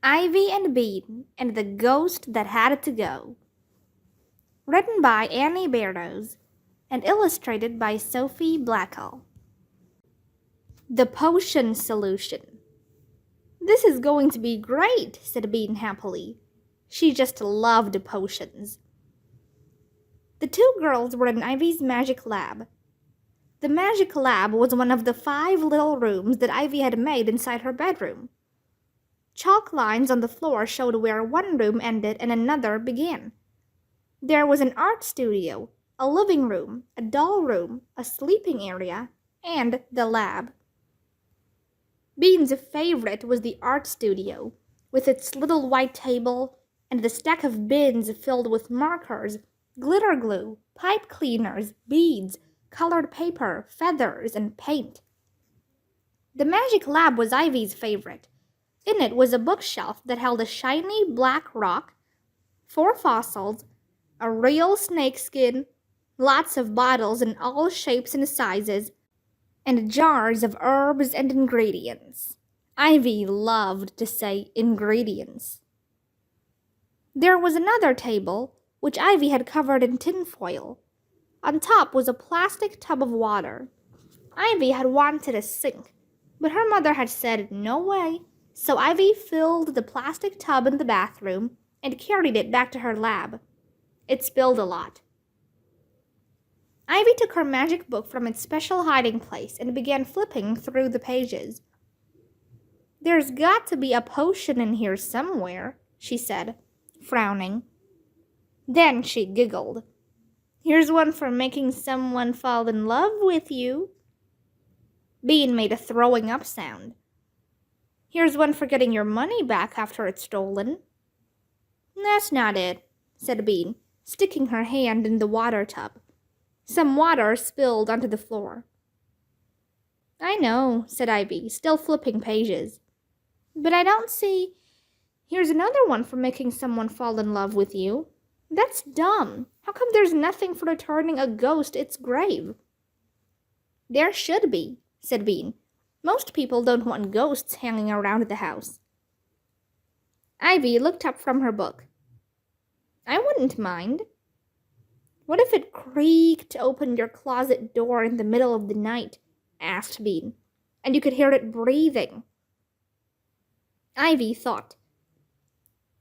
Ivy and Bean and the Ghost That Had to Go. Written by Annie Barrows and illustrated by Sophie Blackall. The Potion Solution. "This is going to be great," said Bean happily. She just loved potions. The two girls were in Ivy's magic lab. The magic lab was one of the 5 little rooms that Ivy had made inside her bedroom. Chalk lines on the floor showed where one room ended and another began. There was an art studio, a living room, a doll room, a sleeping area, and the lab. Bean's favorite was the art studio, with its little white table and the stack of bins filled with markers, glitter glue, pipe cleaners, beads, colored paper, feathers, and paint. The magic lab was Ivy's favorite. In it was a bookshelf that held a shiny black rock, 4 fossils, a real snakeskin, lots of bottles in all shapes and sizes, and jars of herbs and ingredients. Ivy loved to say ingredients. There was another table, which Ivy had covered in tinfoil. On top was a plastic tub of water. Ivy had wanted a sink, but her mother had said no way, so Ivy filled the plastic tub in the bathroom and carried it back to her lab. It spilled a lot. Ivy took her magic book from its special hiding place and began flipping through the pages. "There's got to be a potion in here somewhere," she said, frowning. Then she giggled. "Here's one for making someone fall in love with you." Bean made a throwing up sound. "Here's one for getting your money back after it's stolen." "That's not it," said Bean, sticking her hand in the water tub. Some water spilled onto the floor. "I know," said Ivy, still flipping pages. "But I don't see. Here's another one for making someone fall in love with you. That's dumb. How come there's nothing for returning a ghost its grave?" "There should be," said Bean. "Most people don't want ghosts hanging around the house." Ivy looked up from her book. "I wouldn't mind." "What if it creaked open your closet door in the middle of the night?" asked Bean. "And you could hear it breathing." Ivy thought.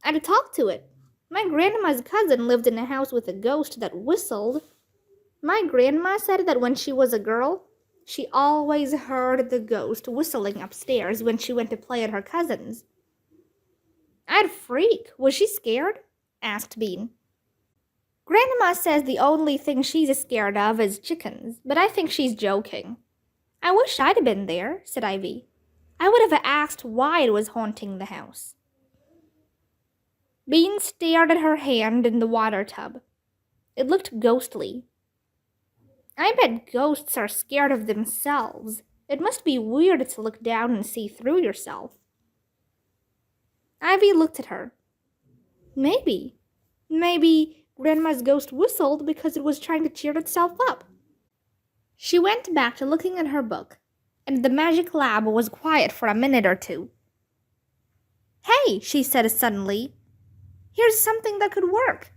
"I'd talk to it. My grandma's cousin lived in a house with a ghost that whistled. My grandma said that when she was a girl, she always heard the ghost whistling upstairs when she went to play at her cousin's." "I'd freak. Was she scared?" asked Bean. "Grandma says the only thing she's scared of is chickens, but I think she's joking." "I wish I'd been there," said Ivy. "I would have asked why it was haunting the house." Bean stared at her hand in the water tub. It looked ghostly. "I bet ghosts are scared of themselves. It must be weird to look down and see through yourself." Ivy looked at her. Maybe Grandma's ghost whistled because it was trying to cheer itself up." She went back to looking at her book, and the magic lab was quiet for a minute or two. "Hey," she said suddenly, "here's something that could work.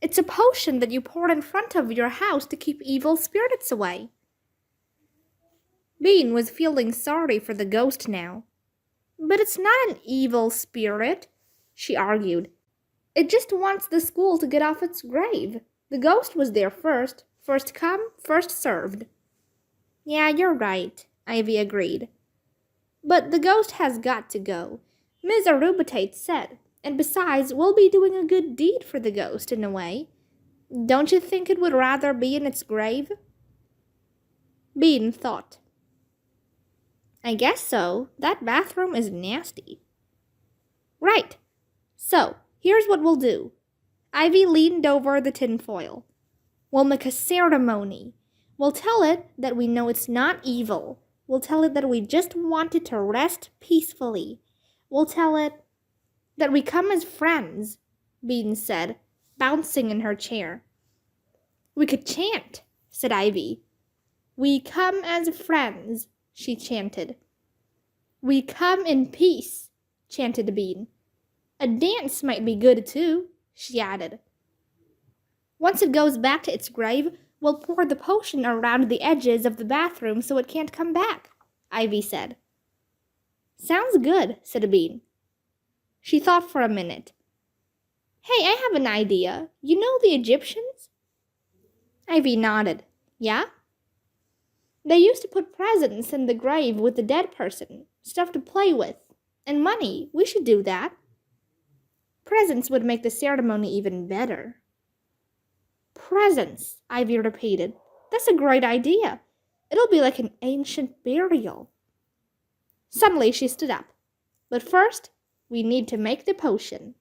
It's a potion that you pour in front of your house to keep evil spirits away." Bean was feeling sorry for the ghost now. "But it's not an evil spirit," she argued. "It just wants the school to get off its grave. The ghost was there first. First come, first served." "Yeah, you're right," Ivy agreed. "But the ghost has got to go. Ms. Arubitate said. And besides, we'll be doing a good deed for the ghost in a way. Don't you think it would rather be in its grave?" Bean thought. "I guess so. That bathroom is nasty." "Right. So, here's what we'll do." Ivy leaned over the tinfoil. "We'll make a ceremony. We'll tell it that we know it's not evil. We'll tell it that we just want it to rest peacefully. We'll tell it that we come as friends," Bean said, bouncing in her chair. "We could chant," said Ivy. "We come as friends," she chanted. "We come in peace," chanted Bean. A dance might be good too, she added. Once it goes back to its grave, we'll pour the potion around the edges of the bathroom so it can't come back, Ivy said. Sounds good, said Bean. She thought for a minute. Hey, I have an idea. You know the Egyptians? Ivy nodded. Yeah? They used to put presents in the grave with the dead person, stuff to play with, and money. We should do that. Presents would make the ceremony even better. Presents, Ivy repeated. That's a great idea. It'll be like an ancient burial. Suddenly she stood up. But first, we need to make the potion.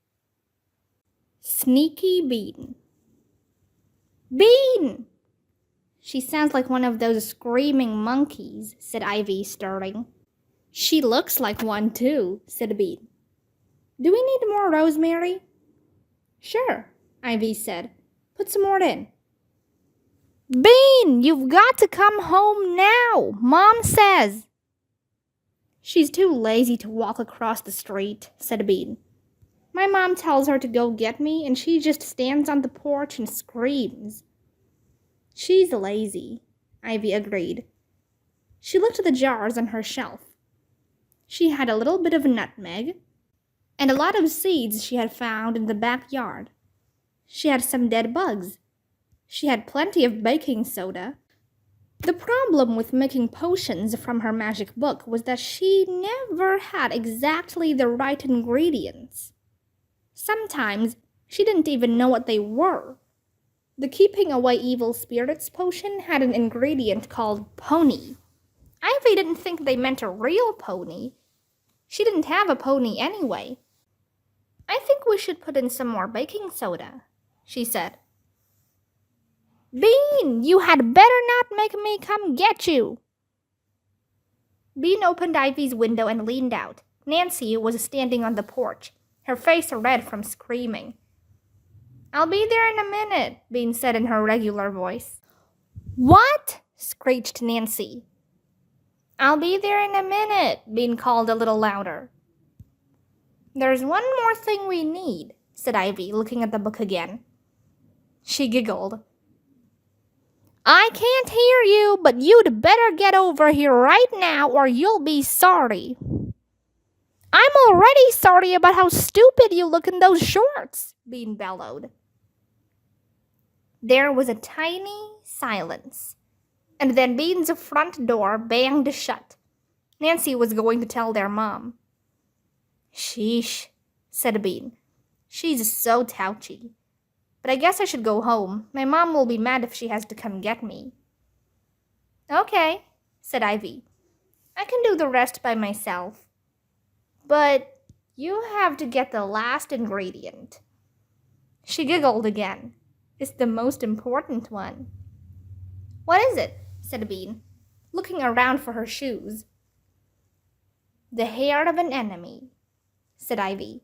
Sneaky Bean. Bean! She sounds like one of those screaming monkeys, said Ivy, stirring. She looks like one too, said Bean. Do we need more rosemary? Sure, Ivy said. Put some more in. Bean, you've got to come home now, Mom says. She's too lazy to walk across the street, said Bean. My mom tells her to go get me, and she just stands on the porch and screams. She's lazy, Ivy agreed. She looked at the jars on her shelf. She had a little bit of nutmeg, and a lot of seeds she had found in the backyard. She had some dead bugs. She had plenty of baking soda. The problem with making potions from her magic book was that she never had exactly the right ingredients. Sometimes she didn't even know what they were. The keeping away evil spirits potion had an ingredient called pony. Ivy didn't think they meant a real pony. She didn't have a pony anyway. I think we should put in some more baking soda, she said. Bean, you had better not make me come get you. Bean opened Ivy's window and leaned out. Nancy was standing on the porch, her face red from screaming. I'll be there in a minute, Bean said in her regular voice. What? Screeched Nancy. I'll be there in a minute, Bean called a little louder. There's one more thing we need, said Ivy, looking at the book again. She giggled. I can't hear you, but you'd better get over here right now or you'll be sorry. I'm already sorry about how stupid you look in those shorts, Bean bellowed. There was a tiny silence, and then Bean's front door banged shut. Nancy was going to tell their mom. Sheesh, said Bean. She's so touchy. But I guess I should go home. My mom will be mad if she has to come get me. Okay, said Ivy. I can do the rest by myself. But you have to get the last ingredient. She giggled again. It's the most important one. What is it? Said Bean, looking around for her shoes. The hair of an enemy, said Ivy.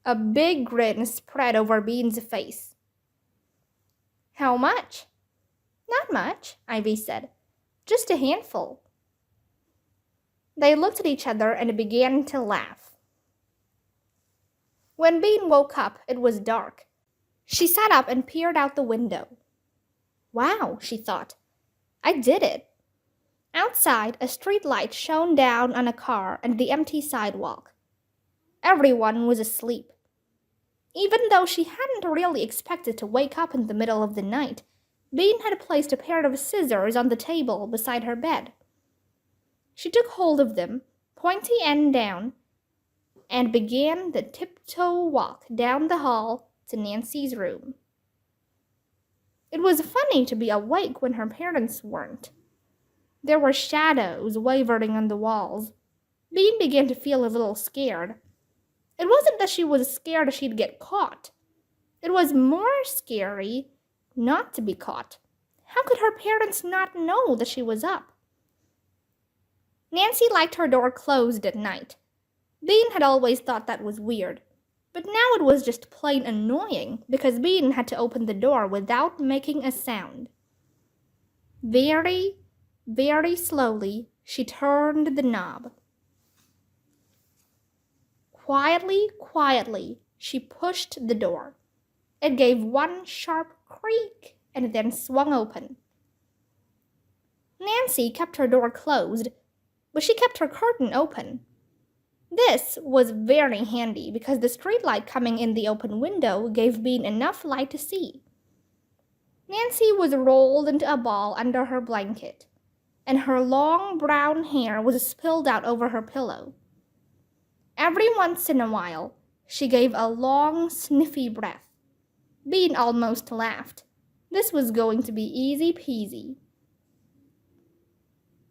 A big grin spread over Bean's face. How much? Not much, Ivy said. Just a handful. They looked at each other and began to laugh. When Bean woke up, it was dark. She sat up and peered out the window. Wow, she thought. I did it. Outside, a street light shone down on a car and the empty sidewalk. Everyone was asleep. Even though she hadn't really expected to wake up in the middle of the night, Bean had placed a pair of scissors on the table beside her bed. She took hold of them, pointy end down, and began the tiptoe walk down the hall to Nancy's room. It was funny to be awake when her parents weren't. There were shadows wavering on the walls. Bean began to feel a little scared. It wasn't that she was scared she'd get caught. It was more scary not to be caught. How could her parents not know that she was up? Nancy liked her door closed at night. Bean had always thought that was weird. But now it was just plain annoying because Bean had to open the door without making a sound. Very, very slowly, she turned the knob. quietly, she pushed the door. It gave one sharp creak and then swung open. Nancy kept her door closed, but she kept her curtain open. This was very handy because the streetlight coming in the open window gave Bean enough light to see. Nancy was rolled into a ball under her blanket, and her long brown hair was spilled out over her pillow. Every once in a while, she gave a long, sniffy breath. Bean almost laughed. This was going to be easy peasy.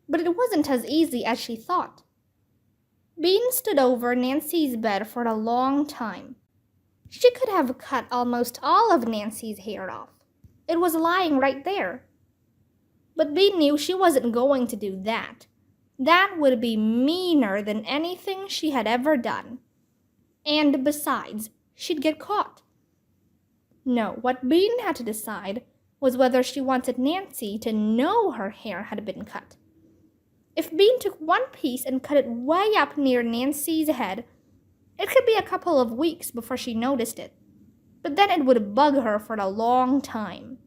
But it wasn't as easy as she thought. Bean stood over Nancy's bed for a long time. She could have cut almost all of Nancy's hair off. It was lying right there. But Bean knew she wasn't going to do that. That would be meaner than anything she had ever done. And besides, she'd get caught. No, what Bean had to decide was whether she wanted Nancy to know her hair had been cut. If Bean took one piece and cut it way up near Nancy's head, it could be a couple of weeks before she noticed it. But then it would bug her for a long time.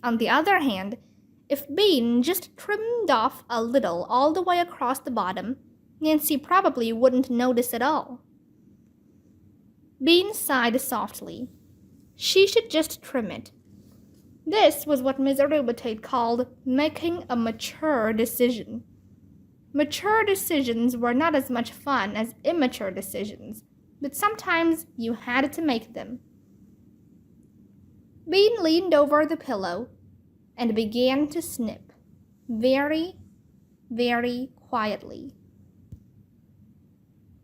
On the other hand, if Bean just trimmed off a little all the way across the bottom, Nancy probably wouldn't notice at all. Bean sighed softly. She should just trim it. This was what Miss Arubatate called making a mature decision. Mature decisions were not as much fun as immature decisions, but sometimes you had to make them. Bean leaned over the pillow and began to snip, very, very quietly.